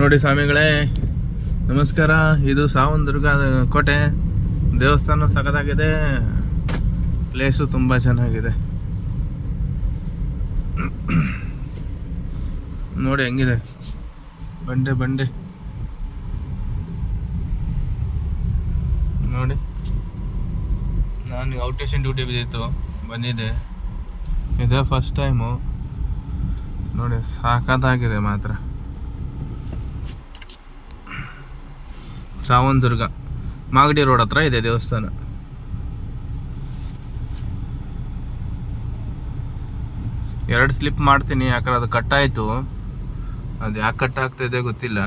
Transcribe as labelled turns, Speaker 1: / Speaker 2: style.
Speaker 1: ನೋಡಿ ಸ್ವಾಮಿಗಳೇ, ನಮಸ್ಕಾರ. ಇದು ಸಾವಂದುರ್ಗ ಕೋಟೆ. ದೇವಸ್ಥಾನ ಸಖತ್ತಾಗಿದೆ, ಪ್ಲೇಸು ತುಂಬ ಚೆನ್ನಾಗಿದೆ. ನೋಡಿ ಹೆಂಗಿದೆ ಬಂಡೆ ಬಂಡೆ ನೋಡಿ. ನಾನು ಔಟೇಷನ್ ಡ್ಯೂಟಿ ಬಿದ್ದಿತ್ತು, ಬಂದಿದ್ದೆ. ಇದೇ ಫಸ್ಟ್ ಟೈಮು. ನೋಡಿ ಸಾಕತ್ತಾಗಿದೆ ಮಾತ್ರ. ಸಾವಂದುರ್ಗ ಮಾಗಡಿ ರೋಡ್ ಹತ್ರ ಇದೆ ದೇವಸ್ಥಾನ. ಎರಡು ಸ್ಲಿಪ್ ಮಾಡ್ತೀನಿ, ಯಾಕಂದ್ರೆ ಅದು ಕಟ್ಟಾಯಿತು. ಅದು ಯಾಕೆ ಕಟ್ ಆಗ್ತಾಯಿದೆ ಗೊತ್ತಿಲ್ಲ.